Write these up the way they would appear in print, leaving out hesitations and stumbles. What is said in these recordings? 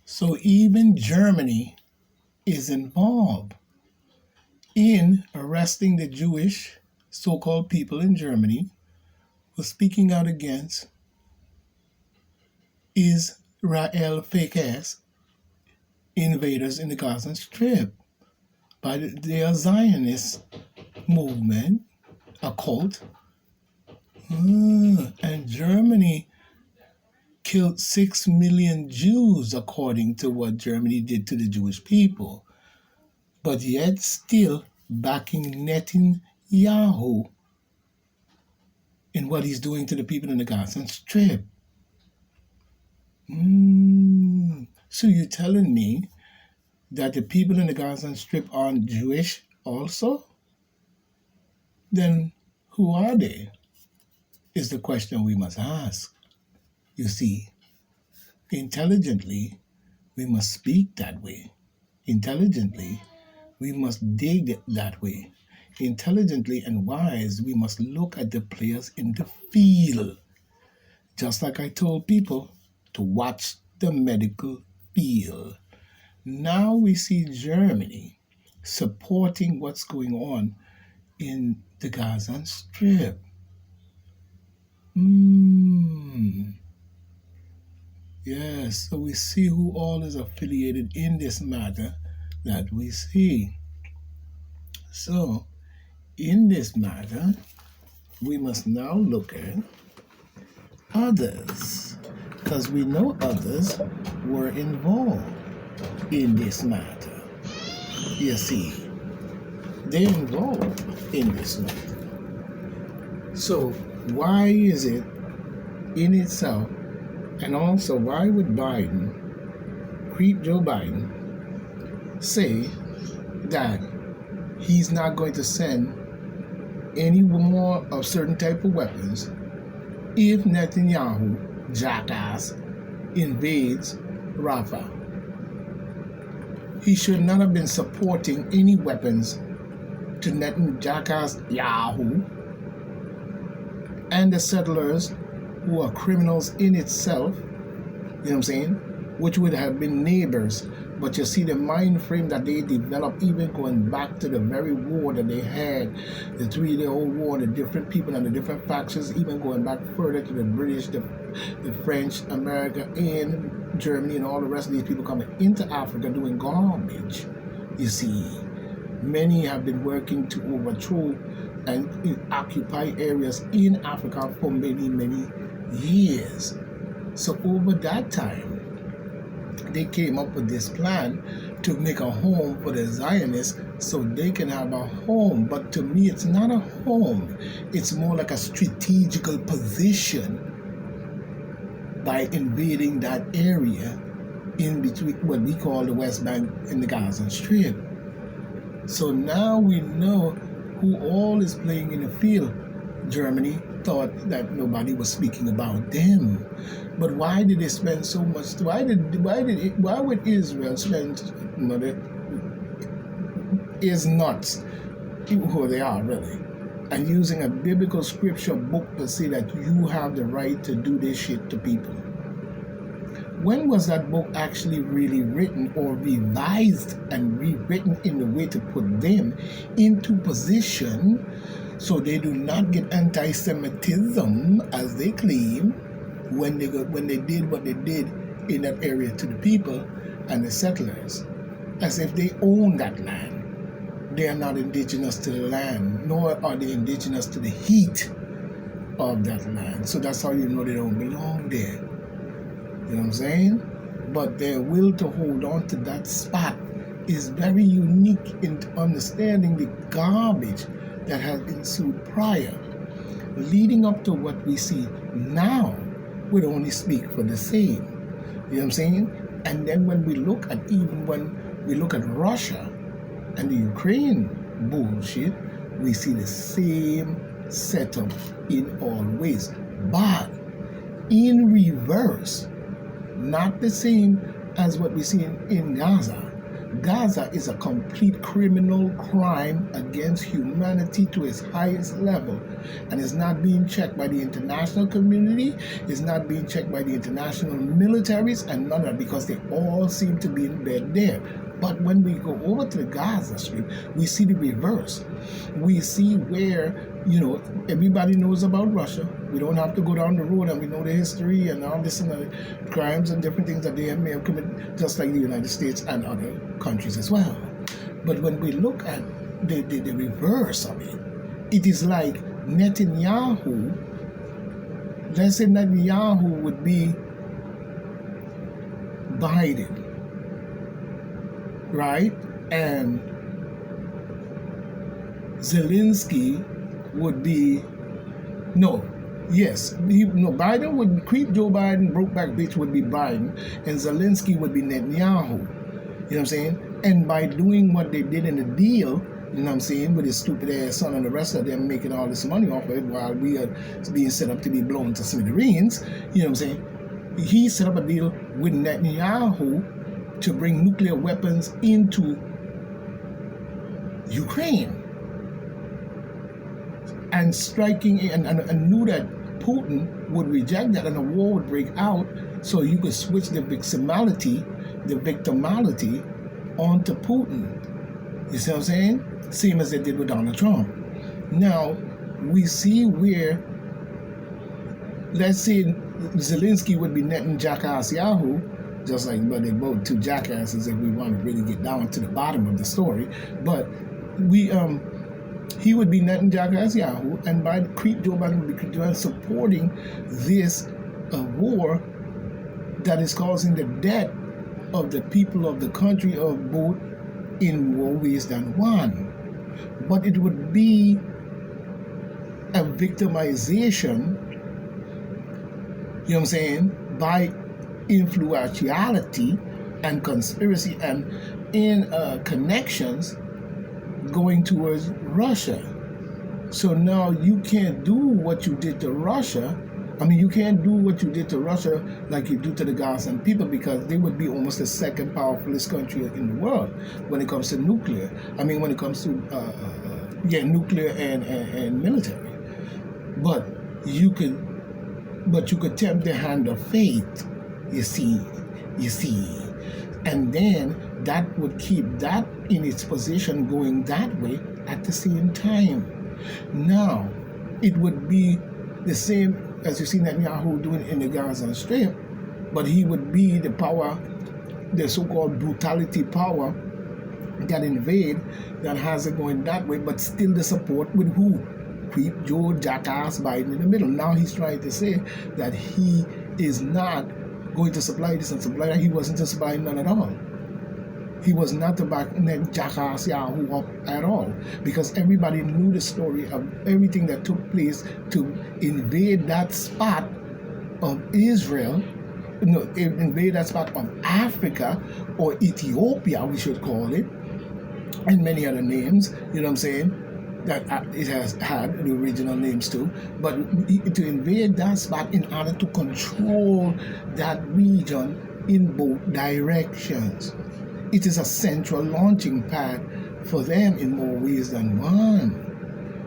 So even Germany is involved in arresting the Jewish so-called people in Germany for speaking out against Israel fake ass invaders in the Gaza Strip by the Zionist movement, a cult. And Germany killed 6 million Jews, according to what Germany did to the Jewish people. But yet still backing Netanyahu in what he's doing to the people in the Gaza Strip. So you're telling me that the people in the Gaza Strip aren't Jewish also? Then who are they? Is the question we must ask. You see, intelligently, we must speak that way. Intelligently, we must dig that way. Intelligently and wise, we must look at the players in the field. Just like I told people to watch the medical field. Now we see Germany supporting what's going on in the Gaza Strip. Yes, so we see who all is affiliated in this matter that we see. So, in this matter, we must now look at others, because we know others were involved in this matter. You see, they're involved in this matter. So, why is it in itself, and also why would Joe Biden, say that he's not going to send any more of certain type of weapons if Netanyahu, jackass, invades Rafah? He should not have been supporting any weapons to Netanyahu and the settlers who are criminals in itself, you know what I'm saying, which would have been neighbors. But you see the mind frame that they developed, even going back to the very war that they had, the 3-day-old war, the different people and the different factions, even going back further to the British, the French, America, and Germany, and all the rest of these people coming into Africa doing garbage. You see, many have been working to overthrow and occupy areas in Africa for many, many years. So over that time, they came up with this plan to make a home for the Zionists so they can have a home. But to me, it's not a home. It's more like a strategical position by invading that area in between what we call the West Bank and the Gaza Strip. So now we know who all is playing in the field. Germany thought that nobody was speaking about them. But why did they spend so much? Why would Israel spend? Is nuts who they are really, and using a biblical scripture book to say that you have the right to do this shit to people. When was that book actually really written or revised and rewritten in a way to put them into position so they do not get anti-Semitism, as they claim, when they did what they did in that area to the people and the settlers, as if they own that land? They are not indigenous to the land, nor are they indigenous to the heat of that land. So that's how you know they don't belong there. You know what I'm saying? But their will to hold on to that spot is very unique in understanding the garbage that has ensued prior. Leading up to what we see now would only speak for the same. You know what I'm saying? And then when we look at Russia and the Ukraine bullshit, we see the same setup in all ways. But in reverse, not the same as what we see in Gaza, Gaza is a complete criminal crime against humanity to its highest level, and is not being checked by the international community, is not being checked by the international militaries, and none of that, because they all seem to be in bed there. But when we go over to the Gaza Strip, we see the reverse. We see where, everybody knows about Russia. We don't have to go down the road, and we know the history and all this and the crimes and different things that they may have committed, just like the United States and other countries as well. But when we look at the reverse of it, it is like Netanyahu. Let's say Netanyahu would be Biden, right? And Zelensky would be Biden would creep Joe Biden, brokeback bitch would be Biden, and Zelensky would be Netanyahu. You know what I'm saying? And by doing what they did in the deal, you know what I'm saying, with his stupid ass son and the rest of them making all this money off of it while we are being set up to be blown to smithereens, you know what I'm saying? He set up a deal with Netanyahu to bring nuclear weapons into Ukraine, and striking and knew that Putin would reject that and a war would break out, so you could switch the victimality onto Putin. You see what I'm saying? Same as they did with Donald Trump. Now, we see where, let's say Zelensky would be Netanyahu, just like, but they're both two jackasses if we want to really get down to the bottom of the story. But he would be Netanyahu, and by the creep Joe Biden would be supporting this war that is causing the death of the people of the country of both in more ways than one. But it would be a victimization, you know what I'm saying, by influentiality and conspiracy and in connections going towards Russia. So now you can't do what you did to Russia. I mean, you can't do what you did to Russia like you do to the Gazan people, because they would be almost the second powerfulest country in the world when it comes to nuclear. I mean, when it comes to nuclear and military. But you could tempt the hand of fate. You see, and then that would keep that in its position going that way at the same time. Now, it would be the same as you see Netanyahu doing in the Gaza Strip, but he would be the power, the so-called brutality power that invade, that has it going that way, but still the support with who? Creep Joe Jackass Biden in the middle. Now he's trying to say that he is not going to supply this and supply that. He wasn't to supply none at all. He was not to back Jackass Yahoo up at all, because everybody knew the story of everything that took place to invade that spot of Israel, invade that spot of Africa, or Ethiopia, we should call it, and many other names, you know what I'm saying, that it has had the original names too, but to invade that spot in order to control that region in both directions. It is a central launching pad for them in more ways than one.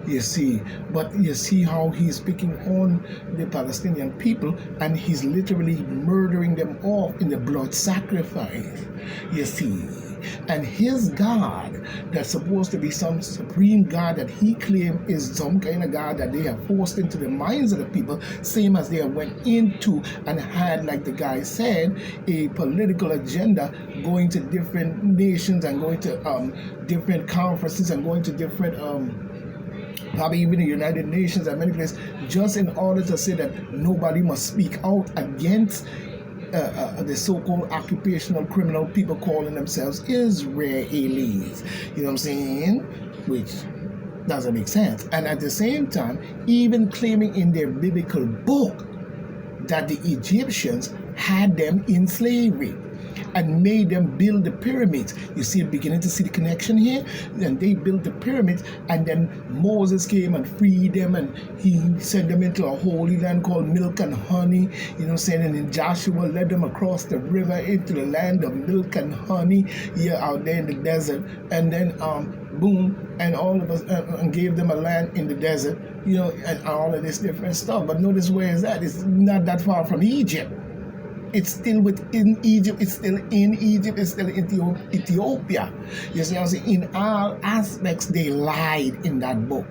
You see, but you see how he's picking on the Palestinian people, and he's literally murdering them off in the blood sacrifice. You see, and his God, that's supposed to be some supreme God that he claimed is some kind of God that they have forced into the minds of the people, same as they went into and had, like the guy said, a political agenda, going to different nations and going to different conferences and going to different probably even the United Nations and many places, just in order to say that nobody must speak out against the so-called occupational criminal people calling themselves Israelis. You know what I'm saying? Which doesn't make sense. And at the same time, even claiming in their biblical book that the Egyptians had them in slavery. and made them build the pyramids. You see, beginning to see the connection here? And they built the pyramids, and then Moses came and freed them, and he sent them into a holy land called milk and honey, and then Joshua led them across the river into the land of milk and honey, out there in the desert, and then boom, and all of us and gave them a land in the desert, and all of this different stuff. But notice where is that? It's not that far from Egypt. It's still within Egypt. It's still in Egypt. It's still in Ethiopia. You see what I'm saying? In all aspects, they lied in that book.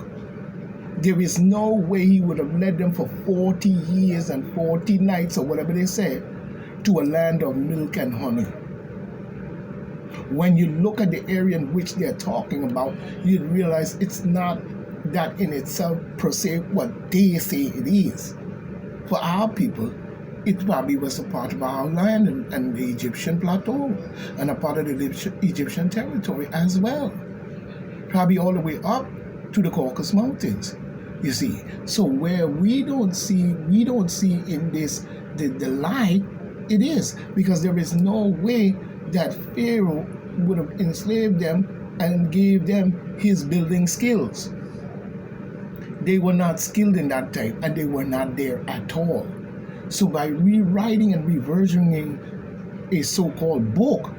There is no way he would have led them for 40 years and 40 nights, or whatever they said, to a land of milk and honey. When you look at the area in which they're talking about, you'd realize it's not that in itself per se what they say it is. For our people, it probably was a part of our land and the Egyptian plateau, and a part of the Egyptian territory as well. Probably all the way up to the Caucasus Mountains, you see. So where we don't see in this the lie, it is because there is no way that Pharaoh would have enslaved them and gave them his building skills. They were not skilled in that time, and they were not there at all. So by rewriting and reversioning a so-called book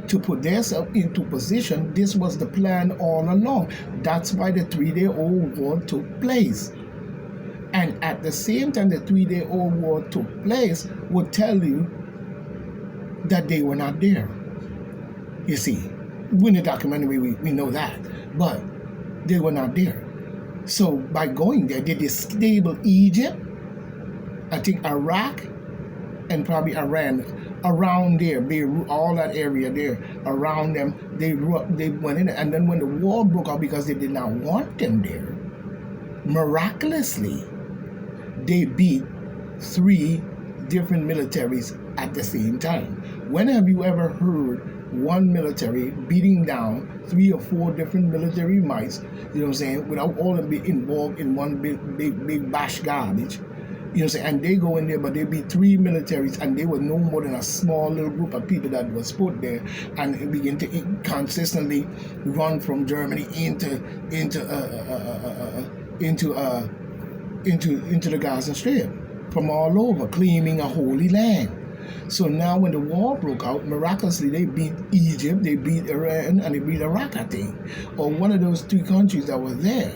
to put themselves into position, this was the plan all along. That's why the 3-day-old war took place. And at the same time the 3-day-old war took place would tell you that they were not there. You see, in the documentary we know that, but they were not there. So by going there, they destabilized Egypt, I think Iraq, and probably Iran, around there, Beirut, all that area there, around them, they went in, and then when the war broke out, because they did not want them there, miraculously, they beat 3 different militaries at the same time. When have you ever heard one military beating down 3 or 4 different military mites, without all of them being involved in one big bash garbage? And they go in there, but they beat 3 militaries, and they were no more than a small little group of people that was put there, and begin to consistently run from Germany into the Gaza Strip from all over, claiming a holy land. So now when the war broke out, miraculously they beat Egypt, they beat Iran, and they beat Iraq, I think, or one of those 3 countries that were there.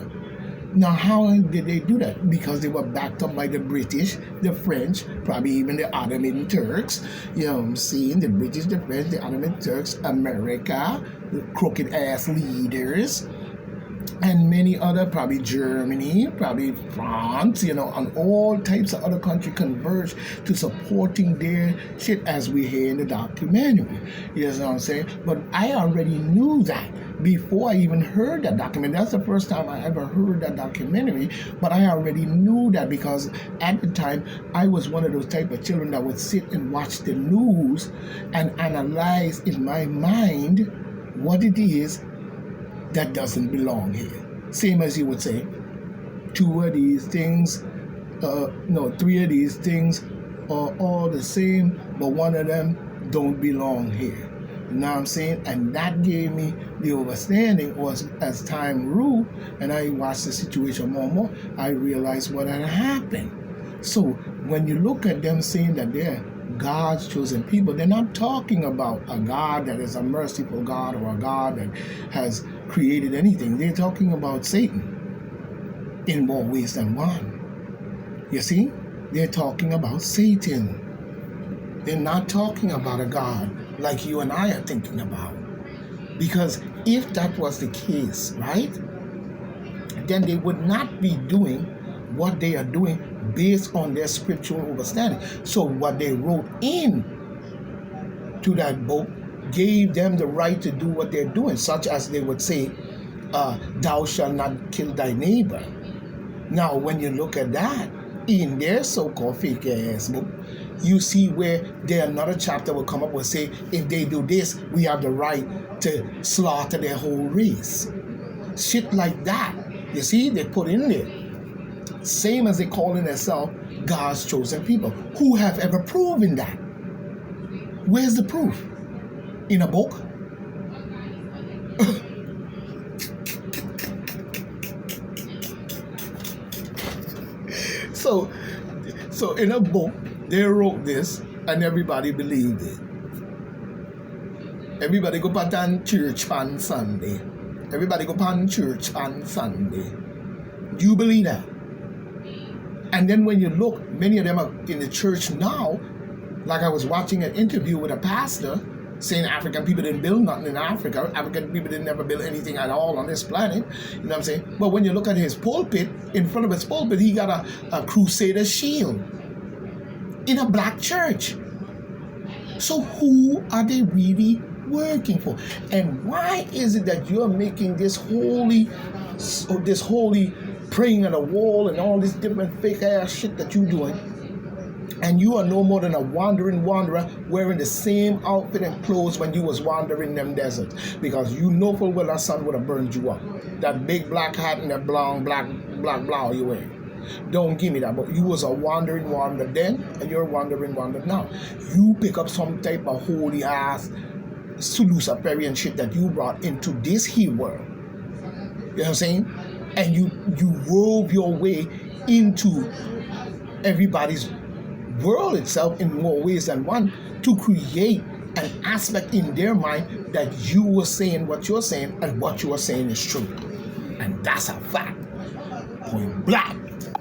Now, how did they do that? Because they were backed up by the British, the French, probably even the Ottoman Turks. The British, the French, the Ottoman Turks, America, the crooked ass leaders, and many other, probably Germany, probably France, and all types of other countries converged to supporting their shit, as we hear in the documentary. You know what I'm saying? But I already knew that before I even heard that documentary. That's the first time I ever heard that documentary, but I already knew that because at the time I was one of those type of children that would sit and watch the news and analyze in my mind what it is that doesn't belong here. Same as you would say, 2 of these things, 3 of these things are all the same, but 1 of them don't belong here. You know what I'm saying? And that gave me the understanding, was as time grew and I watched the situation more and more, I realized what had happened. So when you look at them saying that they're God's chosen people, they're not talking about a God that is a merciful God or a God that has created anything. They're talking about Satan in more ways than one. You see? They're talking about Satan. They're not talking about a God like you and I are thinking about. Because if that was the case, right, then they would not be doing what they are doing based on their scriptural understanding. So what they wrote in to that book gave them the right to do what they're doing, such as they would say, thou shalt not kill thy neighbor. Now, when you look at that in their so-called fake ass book, you see where there another chapter will come up and say, if they do this, we have the right to slaughter their whole race. Shit like that. You see, they put in there. Same as they call in themselves God's chosen people. Who have ever proven that? Where's the proof? in a book. So in a book, they wrote this, and everybody believed it. Everybody go to church on Sunday. Everybody go to church on Sunday. Do you believe that? And then when you look, many of them are in the church now. Like I was watching an interview with a pastor saying African people didn't build nothing in Africa. African people didn't never build anything at all on this planet. You know what I'm saying? But when you look at his pulpit, in front of his pulpit, he got a crusader shield in a black church. So who are they really working for? And why is it that you're making this holy praying on the wall and all this different fake ass shit that you're doing, and you are no more than a wandering wanderer wearing the same outfit and clothes when you was wandering them deserts? Because you know full well that sun would have burned you up. That big black hat and that black blouse you wear. Don't give me that. But you was a wandering wanderer then, and you're a wandering wanderer now. You pick up some type of holy ass Luciferian shit that you brought into this here world. You know what I'm saying? And you wove your way into everybody's world itself in more ways than one to create an aspect in their mind that you were saying what you're saying and what you are saying is true. And that's a fact. Point blank.